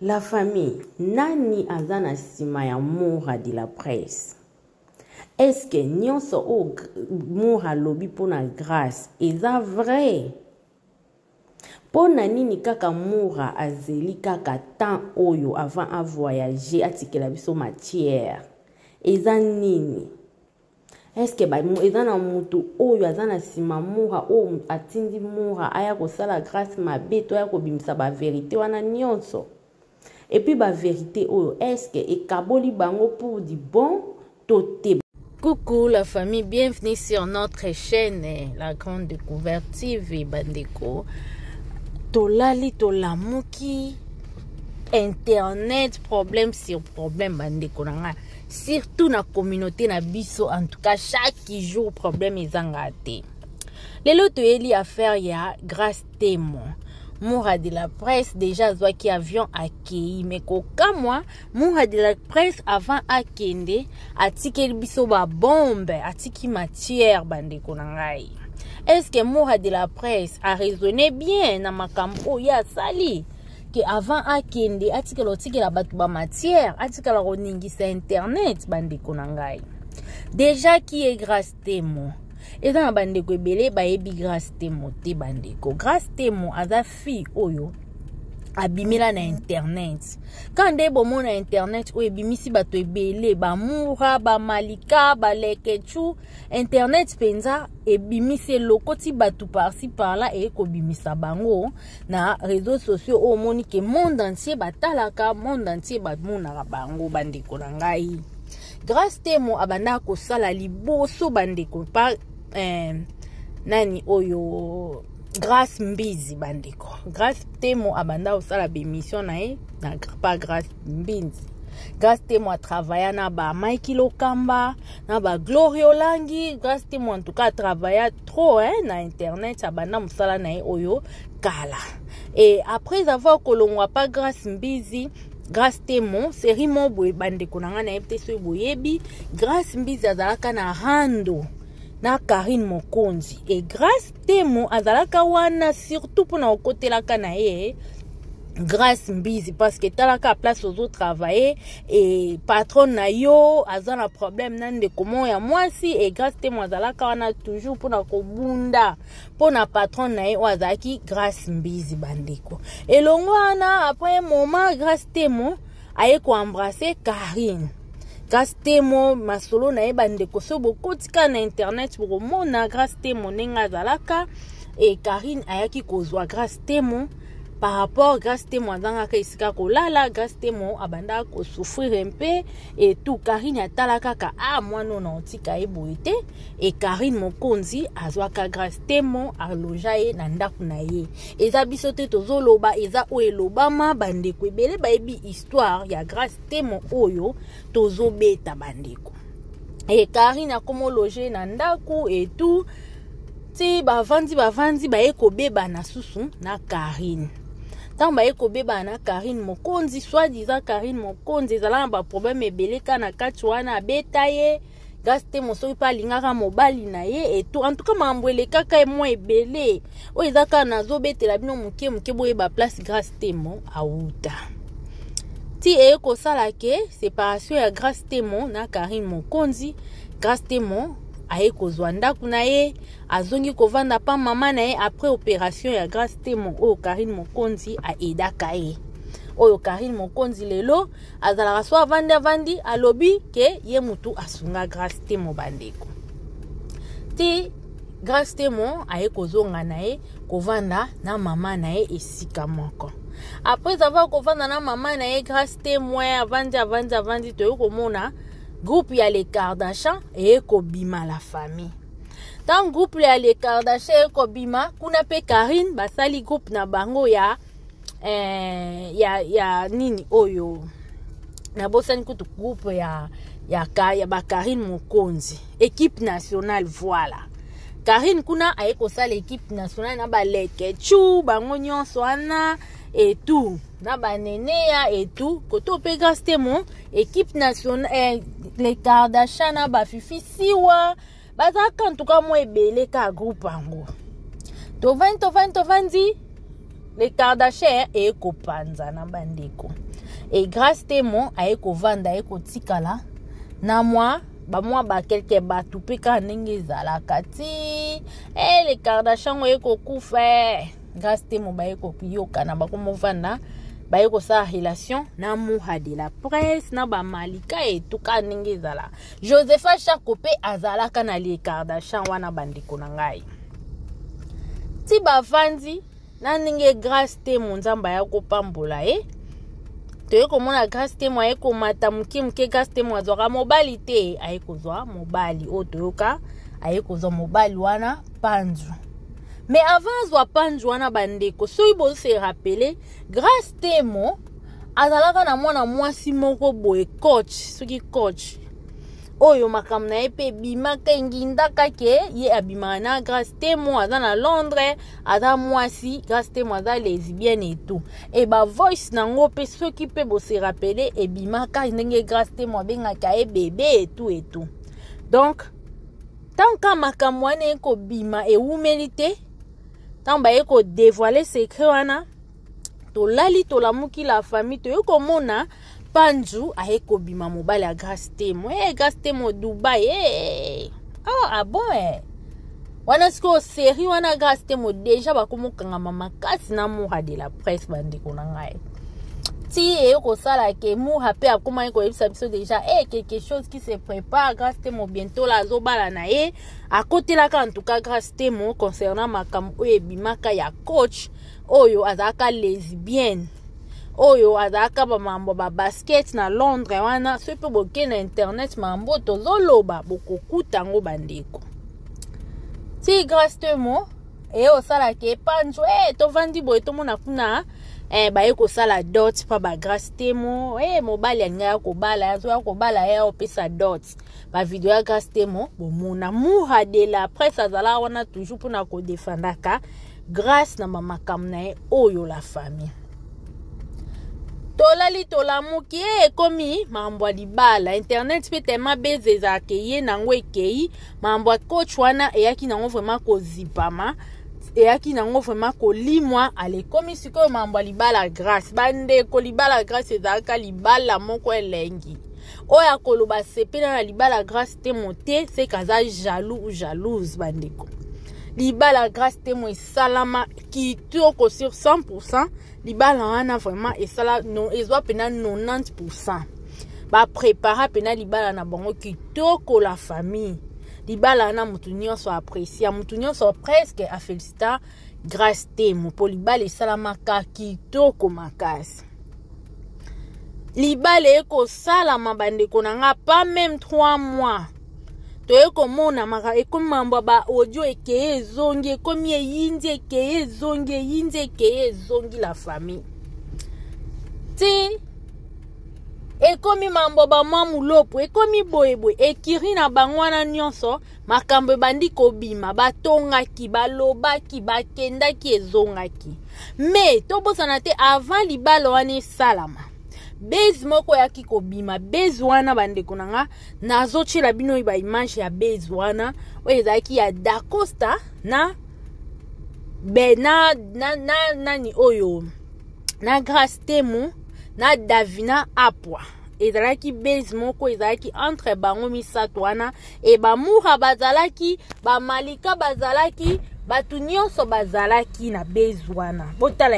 La famille, nani azana sima ya Moura de la presse? Est-ce que nyonso o Moura lobi pona grâce? Eza vrai? Pona nini kaka Moura azeli kaka temps oyo avant à voyager atikela biso matière? Eza nini? Est-ce que eza na mutu oyo azana sima Moura o atindi Moura aya kosala grâce mabe to aya kobimisa ba vérité wana nyonso? Et puis, la vérité, est-ce que ekaboli bango pour du bon toté? Coucou la famille, bienvenue sur notre chaîne, la grande découverte TV Bandeko. Tolali tolamuki, internet, problème sur problème Bandeko. Surtout na communauté na biso, en tout cas chaque jour problème ezangate. Lelo toyeli affaire ya grâce témoin. Moura de la presse déjà zoa qui avion accueilli mais koka moi Moura de la presse avant akende atiki biso ba bombe atiki matière bandeko nangai. Est-ce que Moura de la presse a raisonné bien na makambo ya sali que avant akende atiki lotiki la batu ba matière atiki la roningisa internet bandeko nangai. Déjà qui est grâce témoin. Et dans la bandeko ebele ba ebi grâce témo te bandeko. Grâce témo aza fi oyo abimela na internet. Quand debo mo na internet o ebimisi bato ebele ba Moura ba Malika ba Lekechu internet penza ebimisi lokoti bato par-ci par-là et ko bimisa bango na réseaux sociaux o moni ke monde entier batalaka monde entier ba mona bango bandeko na ngai. Grâce témo abanda ko sala liboso bandeko pa nani oyo grâce mbizi bandeko. Grâce témo abanda osala bémission na na pas grâce mbizi. Grâce témo a travaillé na ba Mikey Lokamba, na ba Glorio Langi. Grâce témo en tout cas travaillé trop na internet abanda musala na oyo kala. Et après avoir kolongwa pas grâce mbizi, grâce témo série mo boye bandeko nanga na ebte so boyebi grâce mbizi azalaka na rando na Karine Mokonzi et grâce témo azalaka wana surtout pour na okotelaka na ye grâce mbizi parce que talaka place aux autres travailler et patron na yo azana problème nande comment ya mwasi et grâce témo azalaka wana toujours pour na kobunda pour na patron na ye wazaki grâce mbizi bandeko et longwana après un moment grâce témo aye ko embrasser Karine. Grâce témo masolo na bandeko so bokotika na internet pour mona grâce témo nenga zalaka et Karine ayaki kozwa grâce témo par rapport grâce témo azanga ka isika kolala grâce témo abanda ko souffrir un peu et tout Karine atalaka ka moi non antika eboite et Karine Mokonzi azwaka grâce témo aloja ye na ndaku na ye eza biso te tozoloba eza o elobama bandeko ebele bayebi histoire ya grâce témo oyo tozobeta bandeko et Karine akomo loger na ndaku et tout ti bavandi baye kobeba na susu na Karine. Tant baye kobeba na Karine Mokonzi soi-disant Karine Mokonzi ezala ba problème ebele kana kati wana abeta ye grâce témo soki pa lingaka mobali na ye et tout en tout cas mambwele kaka mo ebele o ezaka nazobetela bino muke boye ba place grâce témo auta ti eko sala ke séparation ya grâce témo na Karine Mokonzi. Grâce témo aye kozwa ndaku na ye azongi kovanda pa mama na ye après opération ya grâce témo oyo Karine Mokonzi aidaka ye oyo Karine Mokonzi lelo azalaka so avandi alobi ke ye mutu asunga grâce témo bandeko ti grâce témo aye kozonga na ye kovanda na mama na ye esika moko. Après avoir kovanda na mama na ye grâce témo avandi toyo komona groupe ya les Kardashian et kobima la famille. Tant groupe ya les Kardashian et kobima kuna pe Karine basali groupe na bango ya nini oyo na bosani kutu groupe ya ba Karine Mokonzi équipe nationale voilà. Karine kuna aye kosala équipe nationale na ba Lekechu bango nyonso wana et tout na banenea et tout koto pe grâce témo équipe nationale les Kardashian na ba fifi siwa bazaka en tout cas mo ebele ka groupe ango to vandi les Kardashian et kopanza na bandeko. Et grâce témoin a eko vanda eko tikala na moi ba quelque batu pe ka ndenge zala kati les Kardashian eko kufa grâce témoin ba eko yoka na ba komo vanda ba eko sa relation na muha de la presse na ba malika et tout ka ndenge zala Josepha Chakope azala kana les Kardashian wana bandeko na ngai ti ba vandi na ndenge grâce témoin nzamba ya kopambola toye komona grâce témoin eko mata muke grâce témoin azwaka mobali te ayekozwa mobali o toyoka ayekozwa mobali wana panzu mais avant azwa panzu wana bandeko soki bo se rappeler grâce témoin azalaka na mwana mwasi moko boye coach soki coach oyo makambo na ye mpe bimaka engindaka ke ye abimaka na grâce témoin aza na Londres aza mwasi grâce témoin aza lesbienne et tout et ba voice nango mpe soki mpe bose rappele ebimaka ndenge grâce témoin abengaka ye bébé et tout donc tant ka makambo wana ekobima ewumeli te tant baye kodévoile secret wana tolali tolamuki la famille toyekomona panzu aeko bima mobile à grâce témoin grâce témoin Dubaï ah bon wana siko série wana grâce témoin déjà bakomokanga makasi na muha de la presse bandeko na ngai ti eko sala ke muha pe akoma eko ebisa biso déjà quelque chose qui se prépare grâce témoin bientôt la zobala na ye akotelaka en tout cas grâce témoin concernant makambo oyo ebimaka ya coach oyo azaka lesbienne oyo azaka ba mambo ba basket na Londres wana so pe boke na internet mambo tozoloba bokokuta ngo bandeko ti grâce témoin osala ke panzo to vandi boye to mona kuna baye kosala dot pa ba grâce témoin mobali anga kobala yazo kobala ya opesa dot ba video ya grâce témoin bomona muha de la presse azala wana toujours pona ko defendaka grâce na mamakam na oyo la famille tolali tolamuki ekomi mambo ya libala internet pe tellement beze za keye nango ekei mambo ya coach wana eyaki nango vraiment kozipama eyaki nango vraiment kolimwa alekomi sikoyo mambo ya libala grâce bandeko libala grâce ezalaka libala moko elengi oyo akoloba sepela na libala grâce témoin te se kaza jaloux ou jalouse bandeko libala grâce témoin salama kitoko sur 100% libala wana vraiment esala non ezwa pena 90% ba prépara pena libala na bango kitoko la famille libala na mutu nyonso apprécier mutu nyonso presque a félicita grâce témoin po libala salama ka kitoko makasi libala eko salama bandeko nanga pas même 3 mois toyeko mona maka ekomi mambo ba audio ekeye ezongi ekomi eyindi ekeye ezongi eyindi ekeye ezongi la famille ti ekomi mambo ba mwa mulopo ekomi boyeboye ekiri na bango wana nyonso makambo ebandi kobima batongaki balobaki bakendaki ezongaki mais tobosana te avant libala wana esalama base moko yaki kobima base wana bandeko nanga nazochela bino ba image ya base wana oyo ezalaki ya Dacosta na nani oyo na grâce témoin na Davina Apwa ezalaki base moko ezalaki entre bango misato wana e bamuha bazalaki bamalika bazalaki batu nyonso bazalaki na base wana botala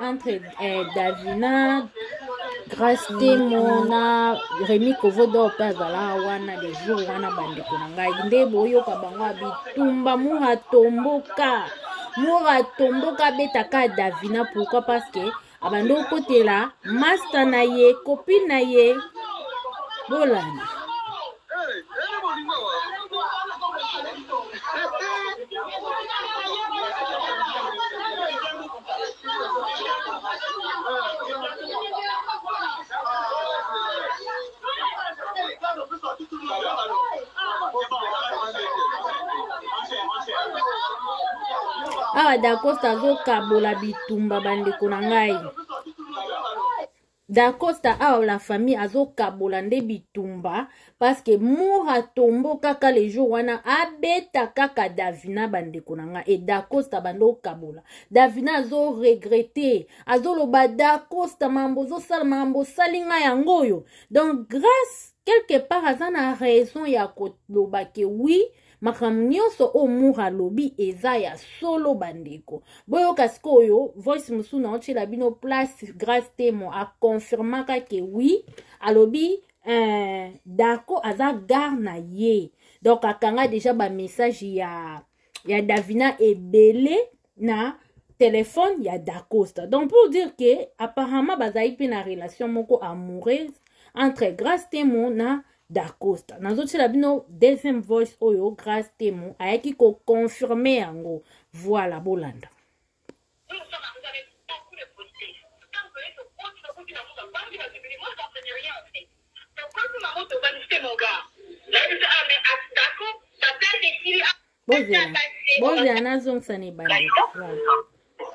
entre Davina grâce témoin na Rémi Kovodo pazala wana des jours wana bandeko na ngai nde boyoka bango bitumba muha tomboka betaka Davina pourquoi parce que abando kotela master na ye copine na ye bolana awa Dacosta azokabola bitumba bandeko na ngai. Dacosta awa la famille azokabola nde bitumba parce que Moura tombo kaka les jours wana abeta kaka Davina bandeko na ngai. Et Dacosta bando kabola. Davina azo regretter, azo loba Dacosta mambo zo sala mambo salinga yangoyo. Donc grâce quelque part azana raison ya koloba ke oui makambo nyonso o Moura lobi eza ya solo bandeko. Boyo kasiko oyo voice musu na otela bino place grâce témoin a confirmaka ke oui alobi Dako aza gar na ye. Donc akanga déjà ba message ya Davina ebele na téléphone ya Dacosta. Donc pour dire que apparemment bazai pe na relation moko amoureuse entre grâce témoin na Dacosta. Nazoti la bino deuxième voice oyo grâce témoin ayaki ko confirmer yango. Voilà bolanda. Boze anazong sane bandi.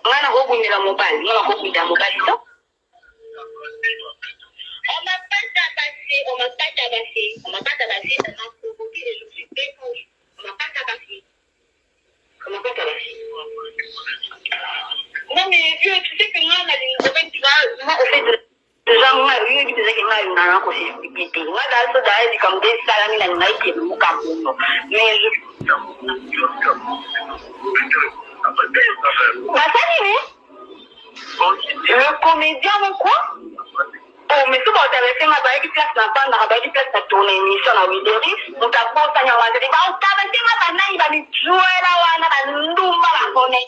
Ngana go bunyira mobile, ngana go bunyira mobile to. On m'a pas tabassé, on m'a pas tabassé, ça m'a provoqué et je me suis défendue. On m'a pas tabassé. Non mais vieux, tu sais que moi, au fait, tu vas, au fait de déjà moi, lui, il disait que moi, il n'a rien possibilité. Moi, dans ce cas, c'est comme des salami, il n'a pas été mon cameroun. Mais je... Le comédien, mon quoi? Oh, mais tout le monde avait fait ma bague place, ma bande, ma bague place, ça tourne émission à Wideri. On t'a pas entendu, on t'a dit, on t'a fait ma bande, il va me jouer là, on a la nouma, la connaît.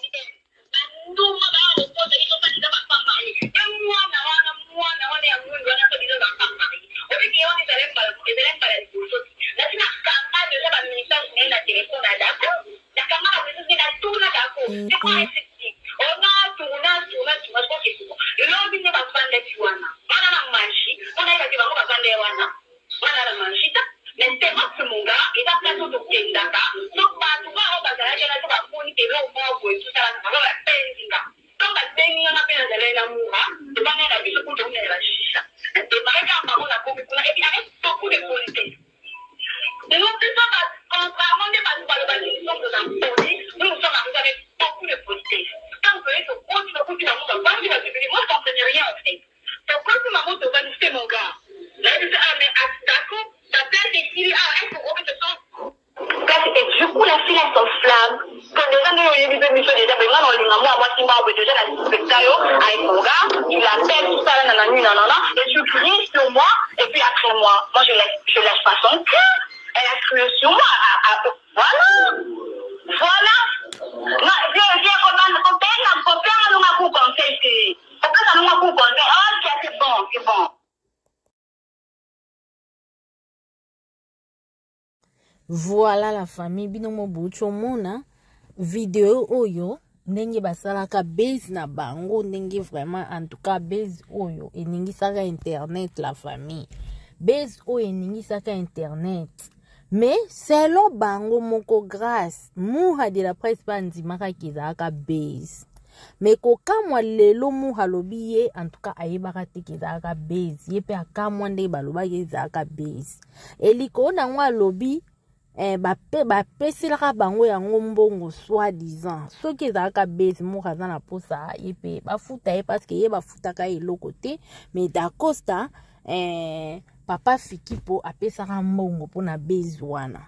La nouma, là, on pose, ils sont pas dit, on va pas marier. Et moi, on est à nous, on a pas dit, on va pas marier. Au fait, on est allé par la bouche. Là, tu n'as qu'à mal de la ministère, on a la téléphone à d'accord. La caméra, on a tout là, d'accord. C'est quoi, c'est on a tourné, je pense que c'est bon. Le lobby n'est pas fan de Tuana. On a la manchie, on a la fan de Wana. On a la manchie, mais c'est moi ce mon gars, et là, plateau de Kendaka. Donc, pas tout va, on va faire la bonne et l'eau, tout ça, on va faire Benzinga. Quand on va baigner, on a fait la moura, de manière à vie, ce qu'on tourne la chicha. De manière à on a compris, et puis avec beaucoup de qualité. Et nous, tout ça, contrairement à la validation de la police, nous sommes arrivés avec beaucoup de qualité. Quand vous voyez que quand tu vas couper la montre, moi, je ne comprenais rien en fait. Donc, quand tu m'as montré, on va nous faire mon gars. Là, je dis, ah, mais d'accord, ta place est filée, ah, il faut remettre ça. Et du coup, la fille, elle s'enflamme. Quand les gens ont eu des émissions déjà, mais moi, on lui a moi, si moi, déjà, la spectacle, avec mon gars, il appelle tout ça, nanana, et tu cries sur moi, et puis après moi, je laisse pas son cœur. Elle a crié sur moi. Voilà. Non, j'ai c'est bon. Voilà la famille binomo bucho mona vidéo oyo ndenge basalaka base na bango ndenge vraiment en tout cas base oyo eningisaka internet la famille base oyo eningisaka internet. Mais selon bango moko grâce Moura de la presse bandimaka kizaka base. Mais kokamwa lelo Moura lobi ye en tout cas ayebaka te kizaka base. Ye pe akamwa nde baloba kizaka base. Eliko na ngwa lobi bapesilaka bango yango mbongo soi-disant. Soki ezalaka base Moura za na posa ye pe bafuta ye parce que ye bafutaka eloko te. Mais Dacosta papa Fikipo apesaka mbongo pona base wana.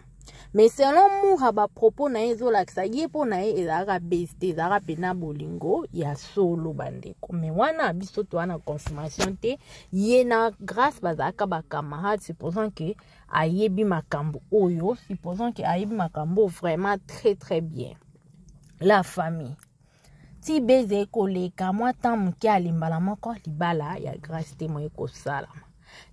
Mais selon Moura ba propos na ezo lakisa ye pona ye ezalaka base te ezalaka pena bolingo ya solo bandeko. Mais wana biso to wana confirmation te ye na grâce bazalaka ba camarade supposant que ayebi makambo oyo supposant que ayebi makambo vraiment très très bien. La famille ti beze koleka mwa tamu ki alimbala moko libala ya grâce te moye kosala.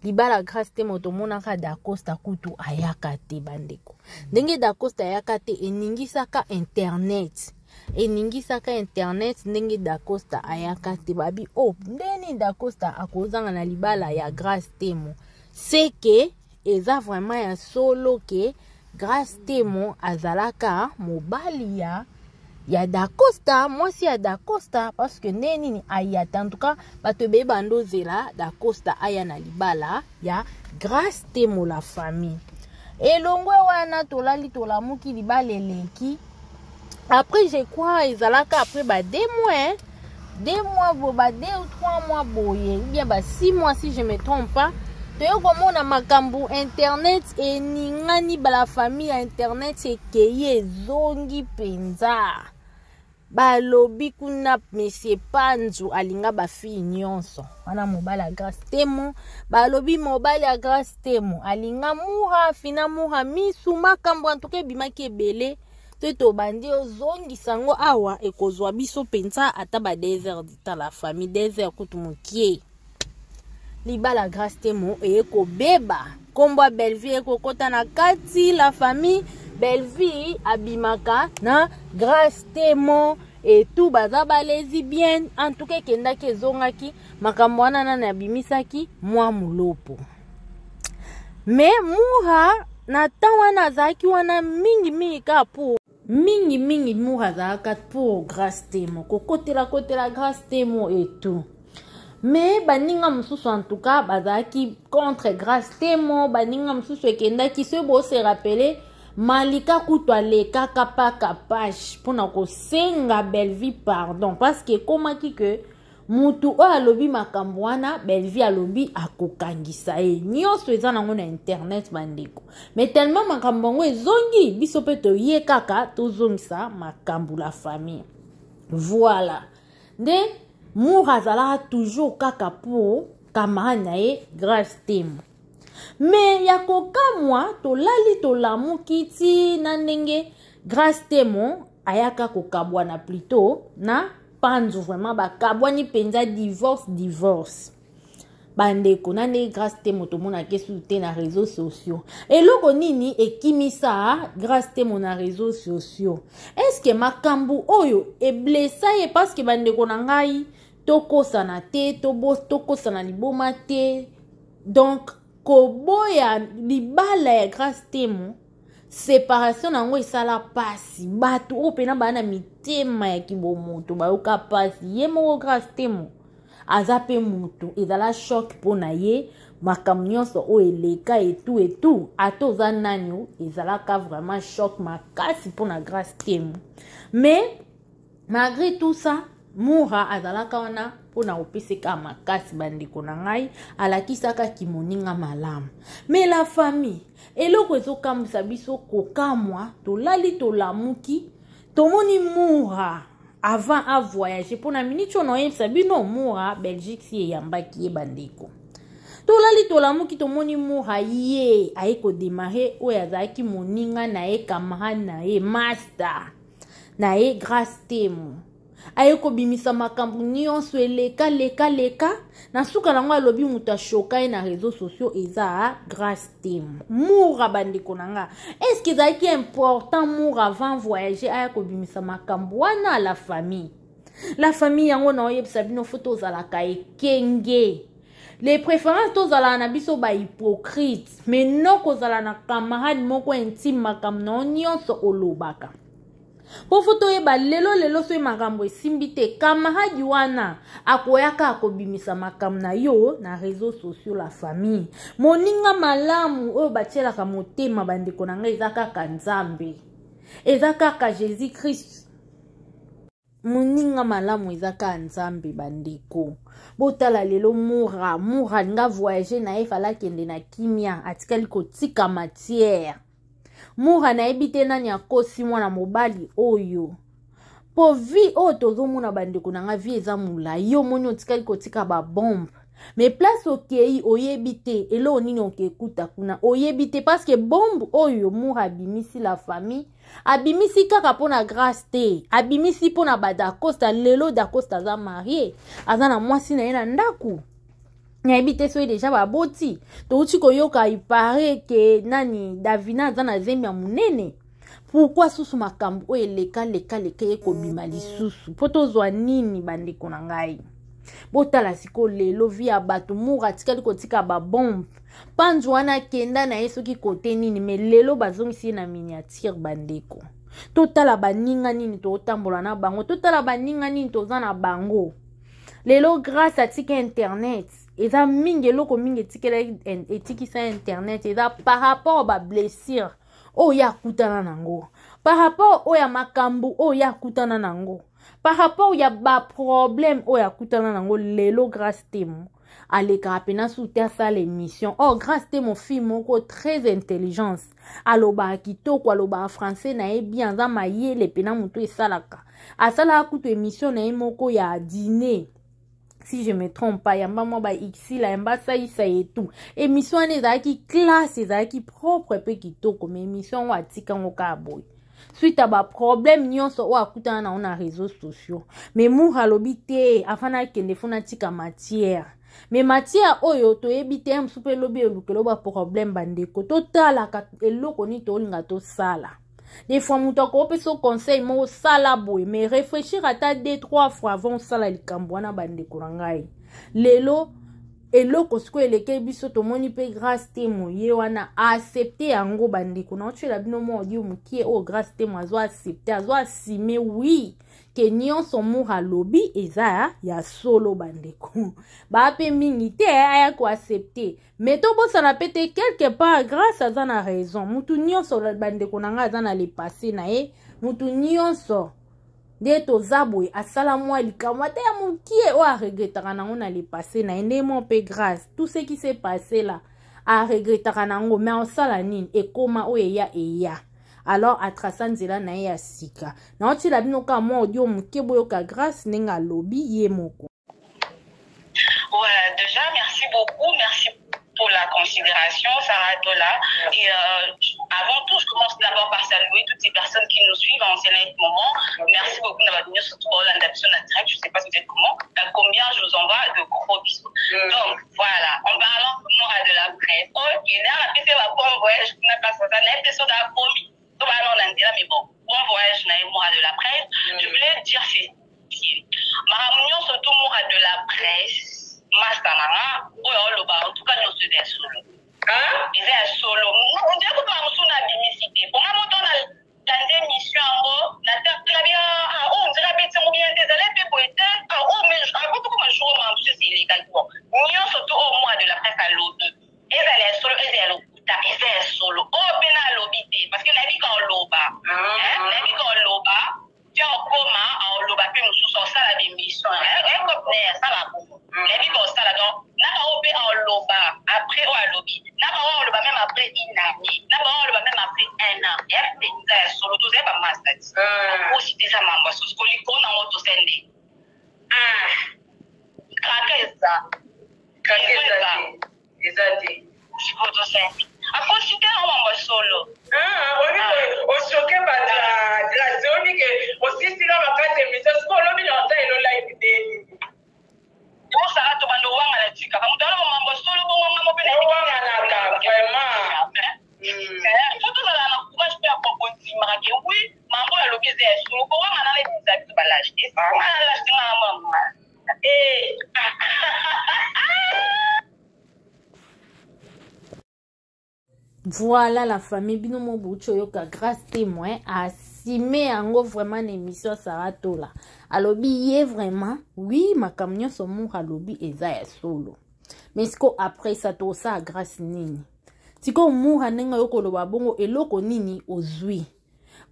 Libala grâce te moto monaka Dacosta kutu ayaka te bandeko. Ndenge Dacosta ayaka te eningisaka internet. Eningisaka internet ndenge Dacosta ayaka te babi oh ndeni Dacosta akozanga na libala ya grâce te mo. C'est que eza vraiment ya solo ke grâce te mo azalaka mobali ya Dacosta, moi si ya Dacosta parce que neni ayata en tout cas bato be bandozela Dacosta aya na libala ya Grâce Temo la famille. Elongwe wana tolali tolamuki libala eleki. Après je crois ezalaka après ba 2 mois 2 mois bo ba 2 ou 3 mois boye ou bien ba 6 mois si je me trompe pas. Toyo komona makambu internet eningani bala famille internet ekeye zongi penza. Balobi kuna Monsieur Panzu alinga ba fille nyonso. Wana mobali ya Grâce Temo, balobi mobali ya Grâce Temo alinga muha fina muha misu makambu antuke bimaki ebele. Toto bandi ozongi sango awa ekozwa biso penza ata ba 2 heures dita la famille 2 heures kutu mukie. Libala Grâce Temo eko beba kombo Belleville eko kota na kati la famille Belleville abimaka na Grâce Temo et tout baza ba lesbienne en tout cas kenda kezongaki makambo wana na abimisaki mwa mulopo. Mais muha na tawana zaki wana mingi ka pour mingi muha zaka pour Grâce Temo kokotela Grâce Temo et tout. Mais baninga mususu en tout cas bazaki contre Grâce Temo, baninga mususu ekenda ki se bo se rappeler Malika kutwa leka kapaka page pona ko senga Belleville pardon parce que komaki que mutu o alobi makambo wana Belleville alobi akokangisa nyonso eza nango na internet bandeko. Mais tellement makambo ngo ezongi biso pe to ye kaka tozongisa makambo la famille. Voilà. De Murazala toujours kaka pour camarade nae Grâce Temo. Mais yako kamwa to lali to lamu kiti na ndenge Grâce Temo ayaka kokabwana plutôt na Panzu vraiment ba kabwani penza divorce. Bandeko na ndenge Grâce Temo to mona kesu te na réseaux sociaux. Et loko nini ekimisa Grâce Temo na réseaux sociaux. Est-ce que makambu oyo e blessa ye parce que bandeko na ngai toko sana te toko sana liboma te donc koboya libala ya Grâce Temo séparation nango esala pasi bato opena bana mitema ya kibomoto bayoka pasi ye moko Grâce Temo aza pe mutu ezala choc pona ye makambo nyonso o eleka et tout atoza nani ezalaka vraiment choc makasi pona Grâce Temo. Mais malgré tout ça Mura azalaka wana pona opeseka makasi bandeko na ngai alakisaka kimoninga malamu. Mais la famille eloko ezokamwisa biso kokamwa tolali tolamuki tomoni Mura avant à voyager pona minute ono yebisa bino Mura Belgique si eyambaki ye bandeko. Tolali tolamuki tomoni Mura ye aiko démarrer oyo azalaki moninga na ye camarade na ye master na ye Grâce Temo. Ayeko bimisa makambu nyonso eleka na suka nango alobi muta shoka na réseaux sociaux eza Grâce Temo. Mura bandeko nanga est-ce que ça qui est important Mura avant voyager ayeko bimisa makambu wana la famille yango na oyebisa bino photo zalaka ekenge les préférences tozala na biso ba hypocrite mais non kozala na camarade moko intime makambu na nyonso olobaka. Po foto yeba lelo so makambo esimbi te camarade wana akoyaka akobimisa makambo na yo na réseaux sociaux la famille. Moninga malamu oyo batielaka motema bandeko na ngai eza kaka Nzambe. Eza kaka Jésus Christ. Moninga malamu eza kaka Nzambe bandeko. Botala lelo Mura nga voyager na efala kende na kimia atikali kotika matière. Mura na ebite nani akosi mwana mobali oyo. Po vi o tozomona bandeko na nga vi eza mula yo moni otikali kotika ba bombe. Mais place okei oyebite elo nini okekuta kuna oyebite parce que bombe oyo Mura abimisi la famille abimisi kaka pona Grâce te abimisi pona ba Dacosta lelo Dacosta za marié aza na mwasi na ye na ndaku. Nyabite so déjà baboti to uti koyoka ipare ke nani Davina za na zembi ya munene. Pourquoi susu makambo o eleka eko bima lisusu poto zwa nini bandeko na ngai. Botala siko lelo via batu Mura tikali kotika ba bombe Panzu wana kenda na yeso ki kote nini me lelo bazongisi na miniature bandeko. totala baninga nini totambola na bango, totala baninga nini toza na bango. Lelo grâce à tika internet eza mingi eloko mingi etikisa internet eza par rapport ba blessure oya kutana nango, par rapport oya makambu oya kutana nango, par rapport ya ba problème oya kutana nango. Lelo grâce temo aleka apena souter ça l'émission. Oh grâce temo fille moko très intelligence aloba kitoko aloba français na e bien za mayele pena muto esalaka asala kutu émission na moko ya dîner. Si je me trompe pas, yamba mo ba ixi la yamba ça et tout. Émission ezaki classe, ezaki propre pe kitoko, mais émission wa tika ngoka boy. Suite à ba problème nyonso o akutana na ona réseaux sociaux. Mais mu halobi te afana kende fona tika matière. Mais matière oyo to ebite am super lobi elukelo ba problème bandeko. Totala ka eloko ni to linga to sala. Des fois, mon temps qu'on conseil, mon sala boy, mais réfléchir à ta 2-3 fois avant sala likambwana bande kurangai. Lelo, elo kosko eleke biso to moni pe grâce temo ye wana accepter yango bande kuna tu la bino mo di mukie o grâce temo azo accepter azo assumer oui que nyon son moura lobby eza ya solo bande ku ba pe mingi te aya ko accepter. Mais to bo ça na pété quelque part grâce à zana raison mutu nyonso bande kunanga zana le passé na e mutu nyonso de to zabwe asala mwa likamwa te ya mukie o a regretaka nango na le passé na ende mon pe grâce tout ce qui s'est passé là a regretaka nango mais osala nini ekoma o eya alors atrasa nzela na ya sika na oti la bino ka mo audio mukie boyo ka grâce nenga lobby ye moko. Ouais, déjà merci beaucoup, merci pour la considération, Sarah Tola. Et avant tout, je commence d'abord par saluer toutes ces personnes qui nous suivent en ce moment. Merci beaucoup d'avoir venu sur l'adaptation naturelle. Je ne sais pas si vous êtes comment. Combien je vous envoie de gros bisous. Donc, voilà. En parlant de la presse. Ok, là, on a bon voyage. On a pas ça. On a l'épisode à promis. Donc, on a dit là, mais bon, bon voyage, on a de la presse. Je voulais dire ceci. Ma réunion, surtout, moi, de la presse. Master, en tout cas, nous sommes solo. Ils sont solo. On dirait que nous sommes dans l'hémicité. Pour moi, dans des missions, on dirait que nous bien des élèves pour être. Mais je raconte comment je suis c'est illégal. Nous surtout au mois de la presse à l'autre. Ils sont solo, ils sont solo. Oh, bien à l'obité. Parce que la vie quand on loba. La vie quand on loba. Tu as un coma, on loba, puis nous sommes ça la démission. Ça va pour les vie comme ça là donc n'a pas opé en loba après ou à lobby n'a pas on loba même après une année n'a pas on loba même après un an et après solo tout c'est pas master aussi des amambas sur ce qu'on lit qu'on a auto sendé kakeza exact c'est auto sendé à quoi c'était un mamba solo on choqué par la zone que aussi si là va faire des missions ce qu'on lobby dans ça et le live pour ça tu vas nous voir à la tika comme dans le mambo solo bon mambo pe vraiment photo za la courage pe proposer marqué oui mambo ya lobize ya solo ko wana na les exact balage et ça na la stinga na mambo Voilà la famille binomo bucho yoka grâce témoin a simé ango vraiment l'émission Sarah Tola. Alobi yé vraiment oui ma camion son mou alobi eza ya solo. Mais siko après ça to ça grâce nini. Siko mou hanenga yoko lo babongo eloko nini ozui.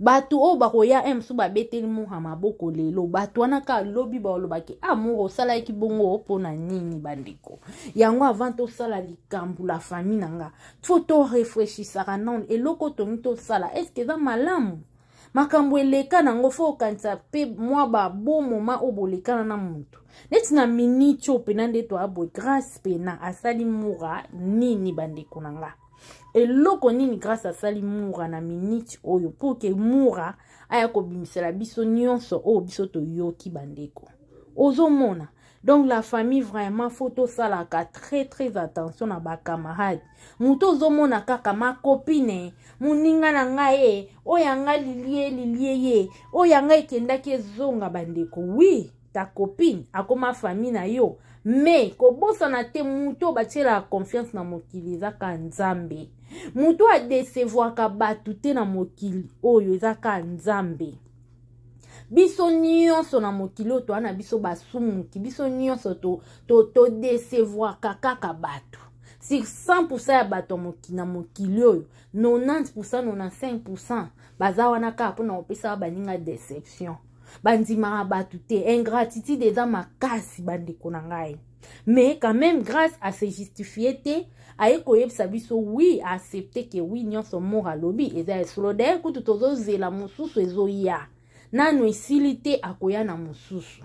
Batu o bakoya emsu ba betel mou hamaboko lelo batu anaka lobi ba olobaki amour sala ki bongo pona nini bandeko. Yango avant to sala likambu la famille nanga. Faut réfléchir ça non eloko to mito sala est-ce que za malamu makambo eleka nango fo kanisa pe mwa ba bon moment obolekana na muntu neti na minute opena nde to abo grâce pena asali mura nini bandeko nanga eloko nini grâce asali mura na minute oyo pour que mura aya ko bimisela biso nyonso o biso to yoki bandeko ozomona. Donc la famille vraiment photo salaka très attention na ba camarade. Muto zomona kaka ma copine, muninga na ngaye, oyanga lilie ye, oyanga ekendaki zonga bandeko. Oui, ta copine akoma famille na yo, mais kobosana te mutu batiela confiance na mokili ezaka nzambe. Mutu adesevoaka batu te na mokili oyo ezaka nzambe. Biso nyonso na mokili oyo toana biso basumuki, biso nyonso to desevoaka kaka batu. Sur 100% ya bato na mokili oyo, 90%, 95% baza wana kaka mpona kopesa baninga deception. Bandimaka batu te, ingratitude eza makasi bandeko na ngai. Mais quand même grâce à se justifier te, aye koyebisa biso oui, accepter que oui nyonso mora lobi eza esolo. D'ailleurs kutu tozozela mosusu ezoya. Nanu esili te akoya na mosusu.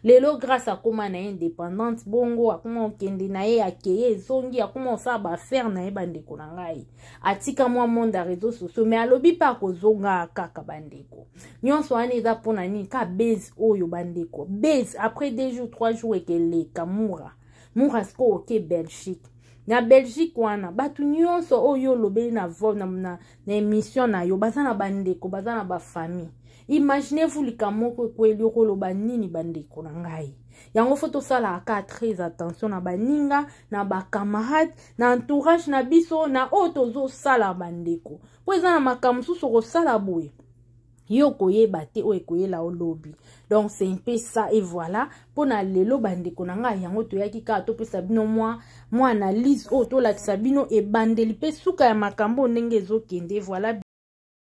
Lelo grâce à koma na indépendante bongo akoma okende na ye akeye ezongi akoma osala ba faire na ye bandeko na ngai. Atika mwa monde ya réseaux sociaux mais alobi pa kozonga kaka bandeko. Nyonso wana eza pona nini ka base oyo bandeko. Base après 2 jours 3 jours ekele kamura. Mura sko oke Belgique. Na Belgique wana batu nyonso oyo lobeli na émission na yo baza na bandeko baza na ba famille. Imaginez-vous likamoko kweli okoloba nini bandeko na ngai. Yango foto sala aka très attention na baninga, na ba camarade, na entourage na biso na otozo sala bandeko. Po eza na makamsusu ko sala boye. Yo koyeba te o ekoyela olobi. Donc c'est un peu ça et voilà. Pona lelo bandeko na ngai yango toyaki ka topesa bino moi analyse o to la sabino e bandeli pe suka ya makambo ndenge ezokende voilà.